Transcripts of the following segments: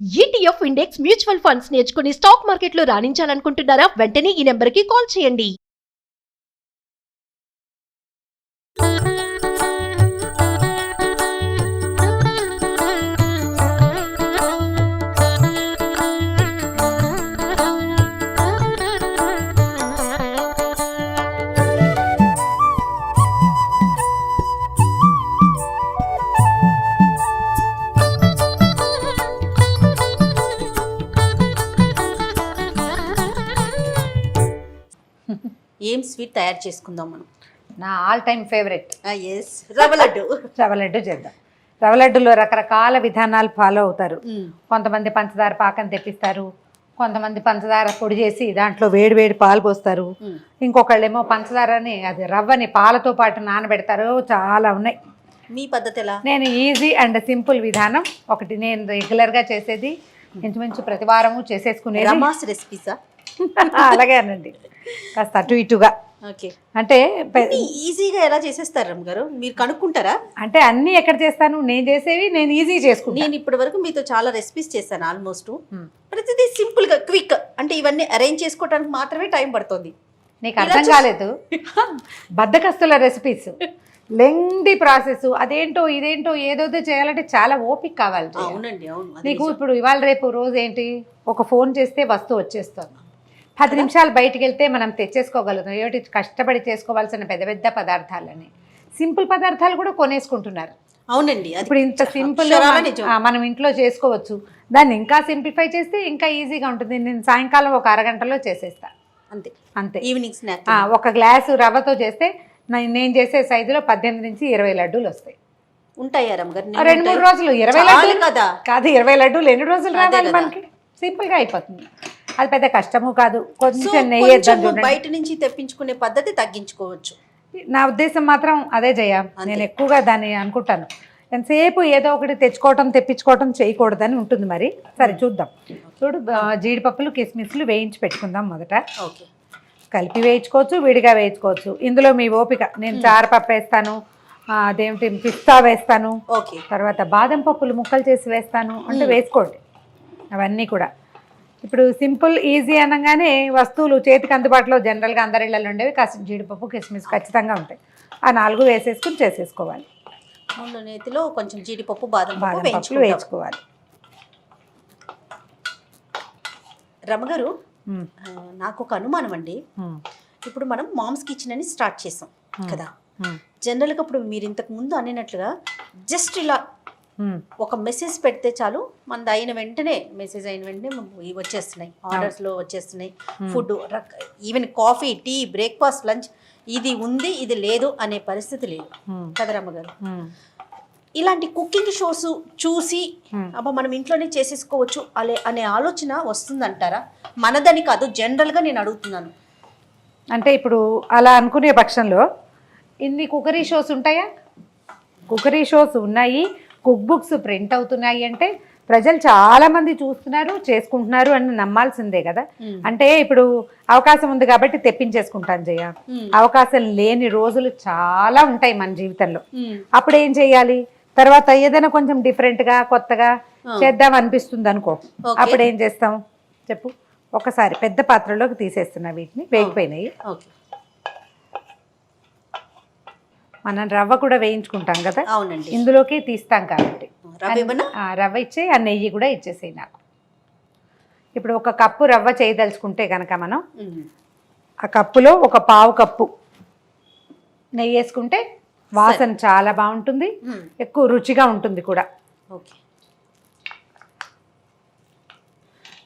ETF index mutual funds నేర్చుకుని stock మార్కెట్లో రాణించాలనుకుంటున్నారా? వెంటనే ఈ నెంబర్కి కాల్ చేయండి. ఏం స్వీట్ తయారు చేసుకుందాం మనం? నా ఆల్ టైమ్ ఫేవరెట్ ఎస్, రవ్వ లడ్డు. రవ్వ లడ్డు చేద్దాం. రవ్వ లడ్డులో రకరకాల విధానాలు ఫాలో అవుతారు. కొంతమంది పంచదార పాకం తెప్పిస్తారు, కొంతమంది పంచదార పొడి చేసి దాంట్లో వేడి వేడి పాలు పోస్తారు, ఇంకొకళ్ళేమో పంచదారని అది రవ్వని పాలతో పాటు నానబెడతారు. చాలా ఉన్నాయి. మీ పద్ధతి ఎలా? నేను ఈజీ అండ్ సింపుల్ విధానం ఒకటి నేను రెగ్యులర్గా చేసేది, ఇంచుమించు ప్రతి వారము చేసేసుకునేది. రమాస్ రెసిపీసా? అలాగేనండి, కాస్త అటు ఇటుగా. ఓకే, అంటే ఈజీగా ఎలా చేసేస్తారు రమ్మ గారు? మీరు కనుక్కుంటారా? అంటే అన్నీ ఎక్కడ చేస్తాను, నేను చేసేవి నేను ఈజీ చేసుకుంటాను. నేను ఇప్పటి వరకు మీతో చాలా రెసిపీస్ చేశాను. ఆల్మోస్ట్ ప్రతిదీ సింపుల్ గా క్విక్. అంటే ఇవన్నీ అరేంజ్ చేసుకోవడానికి మాత్రమే టైం పడుతుంది. నీకు అర్థం కాలేదు. బద్దకస్తుల రెసిపీస్, లెంగ్ది ప్రాసెస్, అదేంటో ఇదేంటో ఏదోదో చేయాలంటే చాలా ఓపిక కావాలి. అవునండి, అవును. నీకు ఇప్పుడు ఇవాళ రేపు రోజు ఏంటి, ఒక ఫోన్ చేస్తే వస్తువు వచ్చేస్తుంది. 10 నిమిషాలు బయటికి వెళ్తే మనం తెచ్చేసుకోగలుగుతాం. ఏమిటి కష్టపడి చేసుకోవాల్సిన పెద్ద పెద్ద పదార్థాలని సింపుల్ పదార్థాలు కూడా కొనేసుకుంటున్నారు. అవునండి, ఇప్పుడు ఇంత సింపుల్ మనం ఇంట్లో చేసుకోవచ్చు. దాన్ని ఇంకా సింప్లిఫై చేస్తే ఇంకా ఈజీగా ఉంటుంది. నేను సాయంకాలం ఒక అరగంటలో చేసేస్తా, అంతే అంతే. Evening snack. ఒక గ్లాసు రవ్వతో చేస్తే నేను చేసే సైజులో 18 నుంచి 20 లడ్డూలు వస్తాయి. ఉంటాయా రమ్మ గారు? 2-3 రోజులు 20 లడ్డూలు కదా కాదు, 20 లడ్డూలు ఎన్ని రోజులు రావాలి మనకి? సింపుల్గా అయిపోతుంది. అది పెద్ద కష్టము కాదు. కొంచెం నెయ్యి బయట నుంచి తెప్పించుకునే పద్ధతి తగ్గించుకోవచ్చు. నా ఉద్దేశం మాత్రం అదే జయ. నేను ఎక్కువగా దాన్ని అనుకుంటాను. ఎంతసేపు ఏదో ఒకటి తెచ్చుకోవటం తెప్పించుకోవటం చేయకూడదని ఉంటుంది. మరి సరే చూద్దాం. చూడు, జీడిపప్పులు కిస్మిస్లు వేయించి పెట్టుకుందాం. మొదట ఓకే, కలిపి వేయించుకోవచ్చు, విడిగా వేయించుకోవచ్చు. ఇందులో మీ ఓపిక. నేను చారపప్పు వేస్తాను, అదేమిటి పిస్తా వేస్తాను, ఓకే, తర్వాత బాదం పప్పులు ముక్కలు చేసి వేస్తాను. అంటే వేసుకోండి అవన్నీ కూడా. ఇప్పుడు సింపుల్ ఈజీ అనగానే వస్తువులు చేతికి అందుబాటులో జనరల్గా అందరి ఇళ్ళలో ఉండేవి. కాస్త జీడిపప్పు కిస్మిస్ ఖచ్చితంగా ఉంటాయి. ఆ 4 వేసేసుకుని చేసేసుకోవాలి. ముందు నేతిలో కొంచెం జీడిపప్పు బాదం పప్పులు వేయించుకోవాలి. రమగారు, నాకు ఒక అనుమానం అండి. ఇప్పుడు మనం మామ్స్ కిచెన్ అని స్టార్ట్ చేసాం కదా. జనరల్గా ఇప్పుడు మీరు ఇంతకు ముందు అనినట్లుగా జస్ట్ ఇలా ఒక మెసేజ్ పెడితే చాలు, మనది అయిన వెంటనే మెసేజ్ అయిన వెంటనే వచ్చేస్తున్నాయి, ఆర్డర్స్లో వచ్చేస్తున్నాయి. Food even coffee, tea, breakfast, lunch, ఇది ఉంది ఇది లేదు అనే పరిస్థితి లేదు కదా రమ్మగారు. ఇలాంటి కుకింగ్ షోస్ చూసి అబ్బా మనం ఇంట్లోనే చేసేసుకోవచ్చు అనే ఆలోచన వస్తుందంటారా? మనదని కాదు, జనరల్గా నేను అడుగుతున్నాను. అంటే ఇప్పుడు అలా అనుకునే పక్షంలో ఇన్ని కుకరీ షోస్ ఉంటాయా? కుకరీ షోస్ ఉన్నాయి, కుక్ బుక్స్ ప్రింట్ అవుతున్నాయి. అంటే ప్రజలు చాలా మంది చూస్తున్నారు, చేసుకుంటున్నారు అని నమ్మాల్సిందే కదా. అంటే ఇప్పుడు అవకాశం ఉంది కాబట్టి తెప్పించేసుకుంటాను జయ. అవకాశం లేని రోజులు చాలా ఉంటాయి మన జీవితంలో. అప్పుడు ఏం చేయాలి? తర్వాత ఏదైనా కొంచెం డిఫరెంట్గా కొత్తగా చేద్దాం అనిపిస్తుంది అనుకో, అప్పుడు ఏం చేస్తాం చెప్పు? ఒకసారి పెద్ద పాత్రలోకి తీసేస్తున్నా, వీటిని వేగిపోయినాయి. మనం రవ్వ కూడా వేయించుకుంటాం కదా, అవునండి, ఇందులోకి తీస్తాం కాబట్టి రవ్వ ఇచ్చే, ఆ నెయ్యి కూడా ఇచ్చేసేయి నాకు. ఇప్పుడు 1 కప్పు రవ్వ చేయదలుచుకుంటే కనుక మనం ఆ కప్పులో 1/4 కప్పు నెయ్యి వేసుకుంటే వాసన చాలా బాగుంటుంది, ఎక్కువ రుచిగా ఉంటుంది కూడా. ఓకే,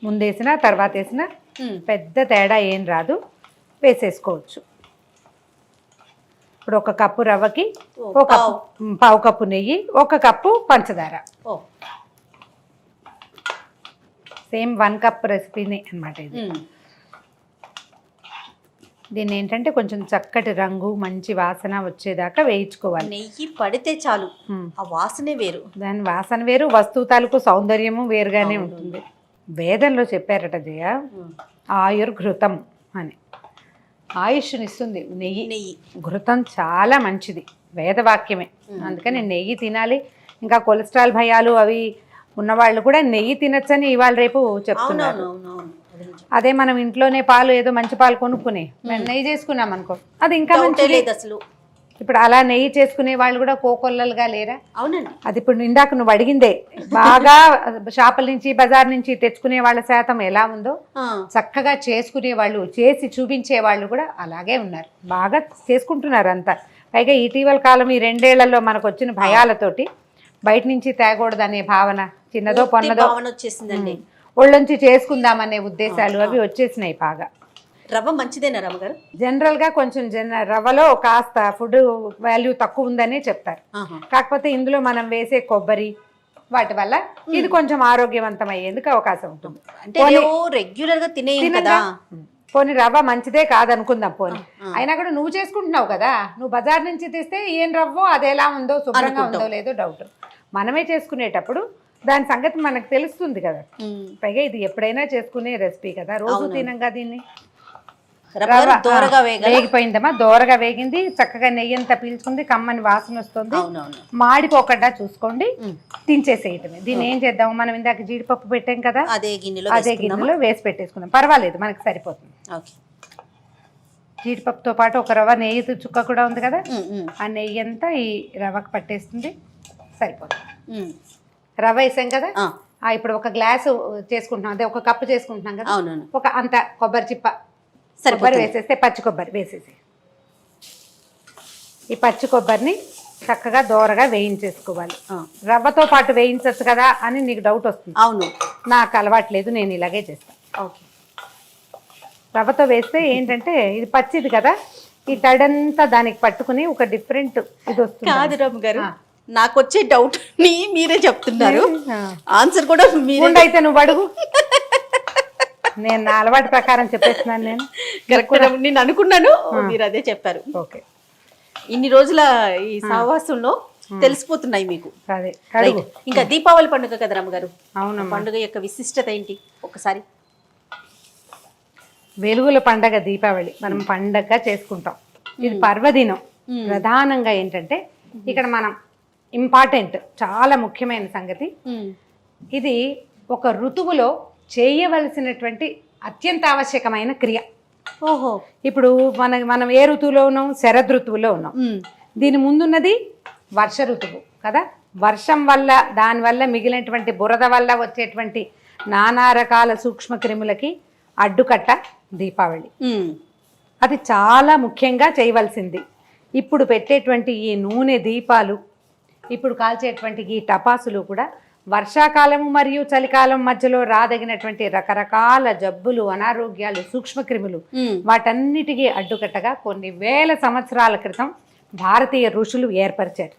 ముందేసిన తర్వాత వేసిన పెద్ద తేడా ఏం రాదు, వేసేసుకోవచ్చు. ఇప్పుడు 1 కప్పు రవ్వకి 1/4 కప్పు నెయ్యి, 1 కప్పు పంచదార. సేమ్ 1 కప్ రెసిపీని అనమాట ఇది. దీన్ని ఏంటంటే కొంచెం చక్కటి రంగు, మంచి వాసన వచ్చేదాకా వేయించుకోవాలి. నెయ్యి పడితే చాలు, ఆ వాసనే వేరు. దాని వాసన వేరు, వస్తువు తాలూకు సౌందర్యము వేరుగానే ఉంటుంది. వేదంలో చెప్పారట జయ, ఆయుర్ఘృతం అని. ఆయుష్నిస్తుంది నెయ్యి. ఘృతం చాలా మంచిది, వేదవాక్యమే. అందుకని నెయ్యి తినాలి. ఇంకా కొలెస్ట్రాల్ భయాలు అవి ఉన్నవాళ్ళు కూడా నెయ్యి తినచ్చని ఇవాళ రేపు చెప్తున్నారు. అవునవునవునవును, అది నిజం. అదే మనం ఇంట్లోనే పాలు ఏదో మంచి పాలు కొనుక్కుని నెయ్యి చేసుకున్నాం అనుకో, అది ఇంకా డౌటే మంచిది. లేదు అసలు. ఇప్పుడు అలా నెయ్యి చేసుకునే వాళ్ళు కూడా కోకొల్లలుగా లేరా? అవునండి. అది ఇప్పుడు ఇందాక నువ్వు అడిగిందే, బాగా షాపుల నుంచి బజార్ నుంచి తెచ్చుకునే వాళ్ళ శాతం ఎలా ఉందో చక్కగా చేసుకునే వాళ్ళు, చేసి చూపించే వాళ్ళు కూడా అలాగే ఉన్నారు, బాగా చేసుకుంటున్నారు అంతా. పైగా ఇటీవల కాలం ఈ 2 ఏళ్లలో మనకు వచ్చిన భయాలతోటి బయట నుంచి తేకూడదనే భావన, చిన్నదో పొన్నదో భావన వచ్చేసిందండి. ఒళ్ళొంచి చేసుకుందామనే ఉద్దేశాలు అవి వచ్చేసినాయి బాగా. రవ్వ మంచిదేనా రమ్మగారు? జనరల్గా కొంచెం రవ్వలో కాస్త ఫుడ్ వాల్యూ తక్కువ ఉందనే చెప్తారు. కాకపోతే ఇందులో మనం వేసే కొబ్బరి వాటి వల్ల ఇది కొంచెం ఆరోగ్యవంతం అయ్యేందుకు అవకాశం ఉంటుంది. అంటే రెగ్యులర్ గా తినేయం కదా. పోనీ రవ్వ మంచిదే కాదనుకుందాం, పోనీ అయినా కూడా నువ్వు చేసుకుంటున్నావు కదా, నువ్వు బజార్ నుంచి తెస్తే ఏం రవ్వో అది ఎలా ఉందో శుభ్రంగా ఉందో లేదో డౌట్. మనమే చేసుకునేటప్పుడు దాని సంగతి మనకు తెలుస్తుంది కదా. పైగా ఇది ఎప్పుడైనా చేసుకునే రెసిపీ కదా, రోజు తినంగా దీన్ని. వేగిపోయిందమ్మా, దోరగా వేగింది, చక్కగా నెయ్యి అంతా పీల్చుకుంది, కమ్మని వాసన వస్తుంది, మాడిపోకుండా చూసుకోండి, దించేసేయటమే. దీన్ని ఏం చేద్దాం, మనం ఇందాక జీడిపప్పు పెట్టాం కదా, అదే గిన్నెలో వేసి పెట్టేసుకుందాం, పర్వాలేదు మనకి సరిపోతుంది. జీడిపప్పుతో పాటు ఒక రవ్వ నెయ్యి చుక్క కూడా ఉంది కదా, ఆ నెయ్యి అంతా ఈ రవ్వకు పట్టేస్తుంది, సరిపోతుంది. రవ్వ వేసాం కదా, ఇప్పుడు ఒక గ్లాసు చేసుకుంటున్నాం, అదే ఒక కప్పు చేసుకుంటున్నాం కదా, ఒక అంత కొబ్బరి చిప్ప కొబ్బరి వేసేస్తే, పచ్చి కొబ్బరి వేసేసి ఈ పచ్చి కొబ్బరిని చక్కగా దోరగా వేయించేసుకోవాలి. రవ్వతో పాటు వేయించచ్చు కదా అని నీకు డౌట్ వస్తుంది. అవును, నాకు అలవాట్లేదు, నేను ఇలాగే చేస్తాను. ఓకే, రవ్వతో వేస్తే ఏంటంటే ఇది పచ్చిది కదా, ఈ తడంతా దానికి పట్టుకుని ఒక డిఫరెంట్ ఇది వస్తుంది. కాదు రమ్మ గారు, నాకు వచ్చే డౌట్ ని మీరే చెప్తున్నారు, ఆన్సర్ కూడా మీరే. అయితే నువ్వు అడుగు, నేను నా అలవాటు ప్రకారం చెప్పేస్తున్నాను. నేను కరెక్ట్, నేను అనుకున్నాను, మీరు అదే చెప్పారు. ఓకే, ఇన్ని రోజుల ఈ సహవాసంలో తెలిసిపోతున్నాయి మీకు. అదే ఇంకా దీపావళి పండుగ కదా రమ్మగారు, అవును, పండుగ యొక్క విశిష్టత ఏంటి ఒకసారి? వెలుగుల పండగ దీపావళి మనం పండగగా చేసుకుంటాం. ఇది పర్వదినం. ప్రధానంగా ఏంటంటే ఇక్కడ మనం ఇంపార్టెంట్, చాలా ముఖ్యమైన సంగతి, ఇది ఒక ఋతువులో చేయవలసినటువంటి అత్యంత ఆవశ్యకమైన క్రియ. ఓహో, ఇప్పుడు మనం ఏ ఋతువులో ఉన్నాం? శరదృతువులో ఉన్నాం. దీని ముందున్నది వర్ష ఋతువు కదా. వర్షం వల్ల, దానివల్ల మిగిలినటువంటి బురద వల్ల వచ్చేటువంటి నానా రకాల సూక్ష్మ క్రిములకి అడ్డుకట్ట దీపావళి. అది చాలా ముఖ్యంగా చేయవలసింది. ఇప్పుడు పెట్టేటువంటి ఈ నూనె దీపాలు, ఇప్పుడు కాల్చేటువంటి ఈ టపాసులు కూడా వర్షాకాలము మరియు చలికాలం మధ్యలో రాదగినటువంటి రకరకాల జబ్బులు, అనారోగ్యాలు, సూక్ష్మక్రిములు వాటన్నిటికీ అడ్డుకట్టగా కొన్ని వేల సంవత్సరాల క్రితం భారతీయ ఋషులు ఏర్పరిచారు.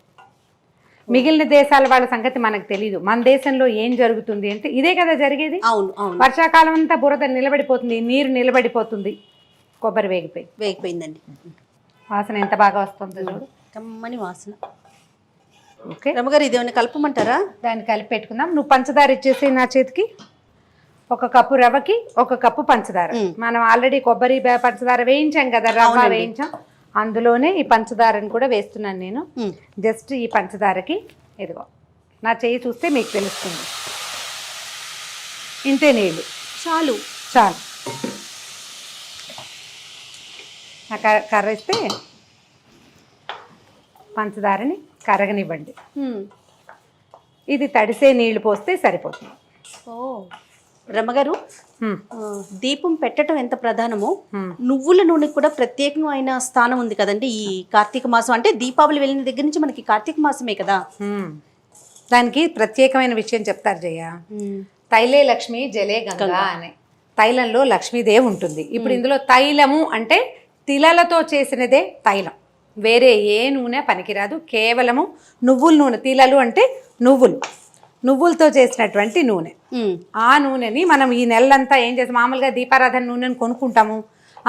మిగిలిన దేశాల వాళ్ళ సంగతి మనకు తెలియదు. మన దేశంలో ఏం జరుగుతుంది అంటే ఇదే కదా జరిగేది. వర్షాకాలం అంతా బురద నిలబడిపోతుంది, నీరు నిలబడిపోతుంది, కొబ్బరి వేగిపోయిందండి. వాసన ఎంత బాగా వస్తుంది చూడు, కమ్మని వాసన. ఓకే రమ్మగారు, ఇది ఏమైనా కలపమంటారా? దాన్ని కలిపి పెట్టుకుందాం. నువ్వు పంచదార ఇచ్చేసి నా చేతికి. 1 కప్పు రవ్వకి 1 కప్పు పంచదార. మనం ఆల్రెడీ కొబ్బరి పంచదార వేయించాం కదా, రవ్వ వేయించాం, అందులోనే ఈ పంచదారని కూడా వేస్తున్నాను నేను. జస్ట్ ఈ పంచదారకి ఇదిగో నా చేయి చూస్తే మీకు తెలుస్తుంది, ఇంతే నీళ్ళు చాలు. కర్రేస్తే పంచదారని కరగనివ్వండి. ఇది తడిసే నీళ్లు పోస్తే సరిపోతుంది. రమ్మగారు, దీపం పెట్టడం ఎంత ప్రధానమో నువ్వుల నూనెకి కూడా ప్రత్యేకమైన స్థానం ఉంది కదండి ఈ కార్తీక మాసం. అంటే దీపావళి వెళ్ళిన దగ్గర నుంచి మనకి కార్తీక మాసమే కదా. దానికి ప్రత్యేకమైన విషయం చెప్తారు జయ. తైలే లక్ష్మి జలే గంగా అనే, తైలంలో లక్ష్మీదేవి ఉంటుంది. ఇప్పుడు ఇందులో తైలము అంటే తిలలతో చేసినదే తైలం, వేరే ఏ నూనె పనికిరాదు. కేవలము నువ్వుల నూనె, తిలలు అంటే నువ్వులతో చేసినటువంటి నూనె. ఆ నూనెని మనం ఈ నెలంతా ఏం చేస్తాం, మామూలుగా దీపారాధన నూనెని కొనుక్కుంటాము,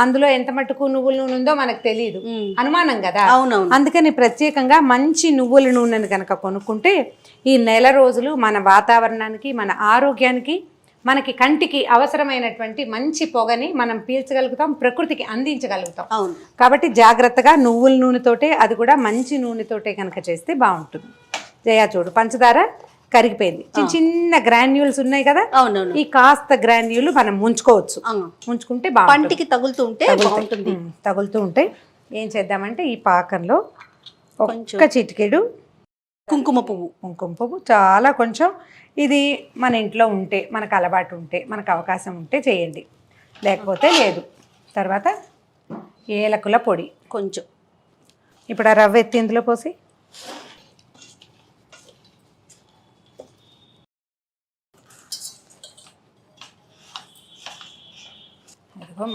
అందులో ఎంత మట్టుకు నువ్వుల నూనె ఉందో మనకు తెలియదు, అనుమానం కదా. అందుకని ప్రత్యేకంగా మంచి నువ్వుల నూనెని కనుక కొనుక్కుంటే ఈ నెల రోజులు మన వాతావరణానికి, మన ఆరోగ్యానికి, మనకి కంటికి అవసరమైనటువంటి మంచి పొగని మనం పీల్చగలుగుతాం, ప్రకృతికి అందించగలుగుతాం. కాబట్టి జాగ్రత్తగా నువ్వుల నూనెతోటే, అది కూడా మంచి నూనెతోటే కనుక చేస్తే బాగుంటుంది. జయ చూడు, పంచదార కరిగిపోయింది. చిన్న చిన్న గ్రాన్యూల్స్ ఉన్నాయి కదా, అవునవును. ఈ కాస్త గ్రాన్యూల్ మనం ముంచుకోవచ్చు. ముంచుకుంటే బాగా పంటికి తగులుతూ ఉంటే బాగుంటుంది. తగులుతూ ఉంటే ఏం చేద్దామంటే ఈ పాకంలో ఒక్క చిటికెడు కుంకుమ పువ్వు చాలా కొంచెం. ఇది మన ఇంట్లో ఉంటే, మనకు అలవాటు ఉంటే, మనకు అవకాశం ఉంటే చేయండి, లేకపోతే లేదు. తర్వాత ఏలకుల పొడి కొంచెం. ఇప్పుడు ఆ రవ్వ ఎత్తి ఇందులో పోసి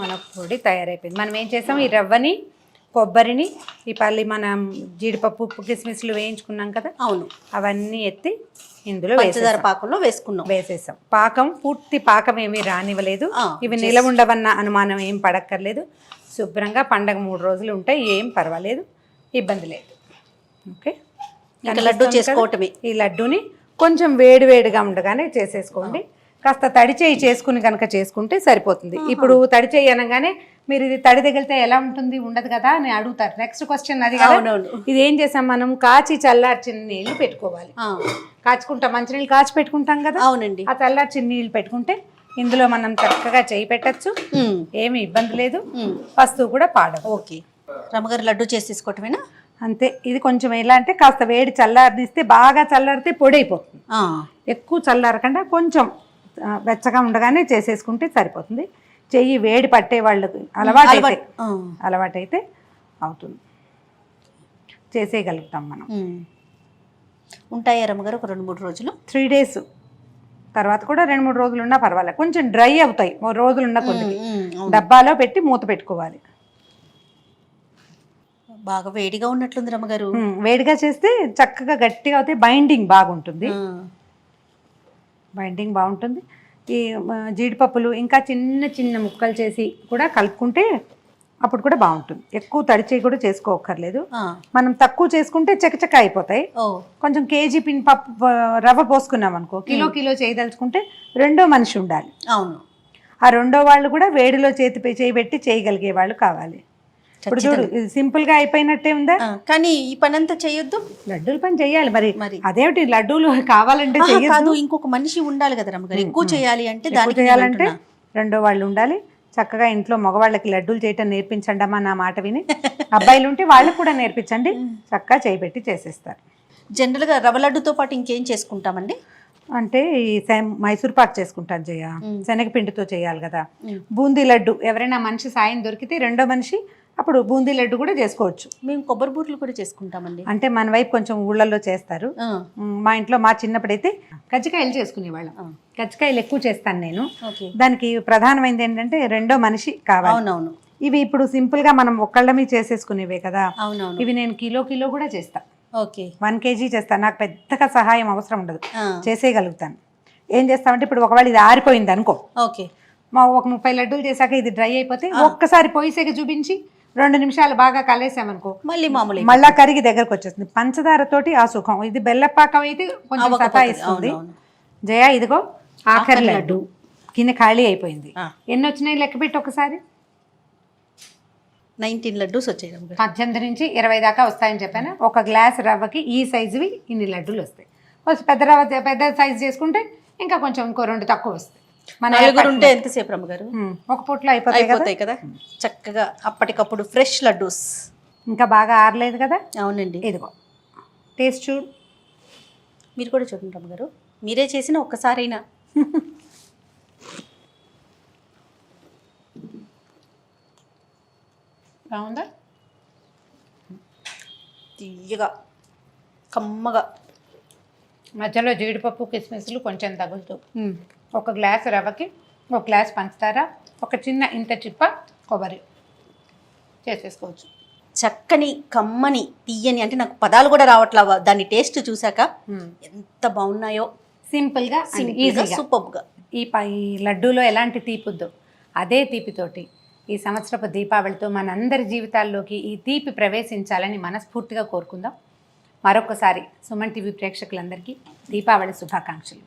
మన పొడి తయారైపోయింది. మనం ఏం చేసాం, ఈ రవ్వని, కొబ్బరిని, ఈ పల్లి మనం జీడిపప్పు కిస్మిస్లు వేయించుకున్నాం కదా, అవును, అవన్నీ ఎత్తి ఇందులో పంచదార పాకంలో వేసేసాం. పాకం పూర్తి పాకం ఏమీ రానివ్వలేదు. ఇవి నిలవ ఉండవన్న అనుమానం ఏం పడక్కర్లేదు. శుభ్రంగా పండగ 3 రోజులు ఉంటాయి, ఏం పర్వాలేదు, ఇబ్బంది లేదు. ఓకే, లడ్డు చేసుకోవటమే. ఈ లడ్డూని కొంచెం వేడివేడిగా ఉండగానే చేసేసుకోండి. కాస్త తడి చేయి చేసుకుని కనుక చేసుకుంటే సరిపోతుంది. ఇప్పుడు తడి చేయి అనగానే మీరు ఇది తడి తగిలితే ఎలా ఉంటుంది, ఉండదు కదా అని అడుగుతారు. నెక్స్ట్ క్వశ్చన్ అది కదా. ఇది ఏం చేసాం, మనం కాచి చల్లార్చిన నీళ్లు పెట్టుకోవాలి. కాచుకుంటాం, మంచినీళ్ళు కాచి పెట్టుకుంటాం కదా. అవునండి. ఆ చల్లార్చిన నీళ్ళు పెట్టుకుంటే ఇందులో మనం చక్కగా చేయి పెట్టచ్చు, ఏమి ఇబ్బంది లేదు, వస్తువు కూడా పాడదు. ఓకే, రమ్మగారు లడ్డు చేసి తీసుకోవటమేనా? అంతే. ఇది కొంచెం ఎలా అంటే కాస్త వేడి చల్లారనిస్తే, బాగా చల్లారితే పొడి అయిపోతుంది. ఎక్కువ చల్లారకుండా కొంచెం వెచ్చగా ఉండగానే చేసేసుకుంటే సరిపోతుంది. చెయ్యి వేడి పట్టే వాళ్ళకి అలవాటైతే అవుతుంది, చేసేయగలుగుతాం మనం. ఉంటాయా రమ్మగారు ఒక 2-3 రోజులు? 3 days తర్వాత కూడా 2-3 రోజులు ఉన్నా పర్వాలేదు. కొంచెం డ్రై అవుతాయి 3 రోజులు ఉన్న కొద్దికి. డబ్బాలో పెట్టి మూత పెట్టుకోవాలి. బాగా వేడిగా ఉన్నట్లుంది రమ్మగారు. వేడిగా చేస్తే చక్కగా గట్టిగా అవుతాయి, బైండింగ్ బాగుంటుంది. ఈ జీడిపప్పులు ఇంకా చిన్న చిన్న ముక్కలు చేసి కూడా కలుపుకుంటే అప్పుడు కూడా బాగుంటుంది. ఎక్కువ తడిచేయి కూడా చేసుకోక్కర్లేదు. మనం తక్కువ చేసుకుంటే చకచక అయిపోతాయి. కొంచెం కేజీ పప్పు రవ్వ పోసుకున్నాం అనుకో, కిలో చేయదలుచుకుంటే 2వ మనిషి ఉండాలి. అవును, ఆ 2వ వాళ్ళు కూడా వేడిలో చేయబెట్టి చేయగలిగే వాళ్ళు కావాలి. ఇప్పుడు చూడు, ఇది సింపుల్ గా అయిపోయినట్టే ఉందా. కానీ ఈ పని అంతా చేయొద్దు, లడ్డూల పని చెయ్యాలి. మరి అదేమిటి, లడ్డూలు కావాలంటే కాదు, ఇంకొక మనిషి ఉండాలి కదా రమ్మగారు. ఎక్కువ చేయాలి అంటే దానికి చేయాలంటే 2వ వాళ్ళు ఉండాలి. చక్కగా ఇంట్లో మగవాళ్ళకి లడ్డూలు చేయటం నేర్పించండి అమ్మా, నా మాట విని. అబ్బాయిలు ఉంటే వాళ్ళకు కూడా నేర్పించండి, చక్కగా చేయబెట్టి చేసేస్తారు. జనరల్గా రవ్వ లడ్డుతో పాటు ఇంకేం చేసుకుంటామండి అంటే ఈ మైసూర్ పాక్ చేసుకుంటాను జయ, శనగపిండితో చేయాలి కదా. బూందీ లడ్డు ఎవరైనా మనిషి సాయం దొరికితే 2వ మనిషి అప్పుడు బూందీ లడ్డు కూడా చేసుకోవచ్చు. మేము కొబ్బరి బూరెలు కూడా చేసుకుంటామండి. అంటే మన వైపు కొంచెం ఊళ్ళల్లో చేస్తారు. మా ఇంట్లో మా చిన్నప్పుడైతే కజ్జికాయలు చేసుకునేవాళ్ళం. కజ్జికాయలు ఎక్కువ చేస్తాను నేను. దానికి ప్రధానమైనది ఏంటంటే 2వ మనిషి కావాలి. అవునవును. ఇవి ఇప్పుడు సింపుల్ గా మనం ఒక్కళ్ళమే చేసేసుకునేవే కదా. అవునవును. ఇవి నేను కిలో కూడా చేస్తాను. ఓకే, 1 kg చేస్తాను. నాకు పెద్దగా సహాయం అవసరం ఉండదు, చేసేయగలుగుతాను. ఏం చేస్తామంటే ఇప్పుడు ఒకవేళ ఇది ఆరిపోయింది అనుకో, ఓకే, ఒక 30 లడ్డూలు చేశాక ఇది డ్రై అయిపోతే ఒక్కసారి పొయ్యిసేక చూపించి 2 నిమిషాలు బాగా కలిసామనుకో, మళ్ళీ మామూలు మళ్ళా కరిగి దగ్గరకు వచ్చేస్తుంది. పంచదారతోటి ఆ సుఖం. ఇది బెల్లపాకం అయితే కొంచెం సతాయిస్తుంది. జయ, ఇదిగో ఆఖరి లడ్డు కింద ఖాళీ అయిపోయింది. ఎన్ని వచ్చినాయి లెక్క పెట్టి ఒకసారి. 19 లడ్డూస్ వచ్చాయి. 18 నుంచి 20 దాకా వస్తాయని చెప్పాను. 1 గ్లాస్ రవ్వకి ఈ సైజువి ఇన్ని లడ్డూలు వస్తాయి. పెద్ద రవ్వ పెద్ద సైజు చేసుకుంటే ఇంకా కొంచెం ఇంకో 2 తక్కువ వస్తాయి. మన నలుగురు ఉంటే ఎంతసేపు రమ్మగారు? ఒక పూటలో అయిపోతాయి కదా. చక్కగా అప్పటికప్పుడు ఫ్రెష్ లడ్డూస్. ఇంకా బాగా ఆరలేదు కదా. అవునండి. ఇదిగో టేస్ట్ చూడు, మీరు కూడా చూడండి రమ్మగారు, మీరే చేసిన ఒక్కసారైనా. బాగుందా? తీయగా కమ్మగా, మధ్యలో జీడిపప్పు కిస్మిస్లు కొంచెం తగులుతూ, 1 గ్లాస్ రవ్వకి 1 గ్లాస్ పంచదార, ఒక చిన్న ఇంత చిప్ప కొబ్బరి చేసేసుకోవచ్చు. చక్కని కమ్మని తీయని, అంటే నాకు పదాలు కూడా రావట్లా దాని టేస్ట్ చూసాక. ఎంత బాగున్నాయో, సింపుల్గా ఈజీగా సూపర్గా. ఈ లడ్డూలో ఎలాంటి తీపి ఉందో అదే తీపితోటి ఈ సంవత్సరపు దీపావళితో మనందరి జీవితాల్లోకి ఈ తీపి ప్రవేశించాలని మనస్ఫూర్తిగా కోరుకుందాం. మరొకసారి సుమన్ టీవీ ప్రేక్షకులందరికీ దీపావళి శుభాకాంక్షలు.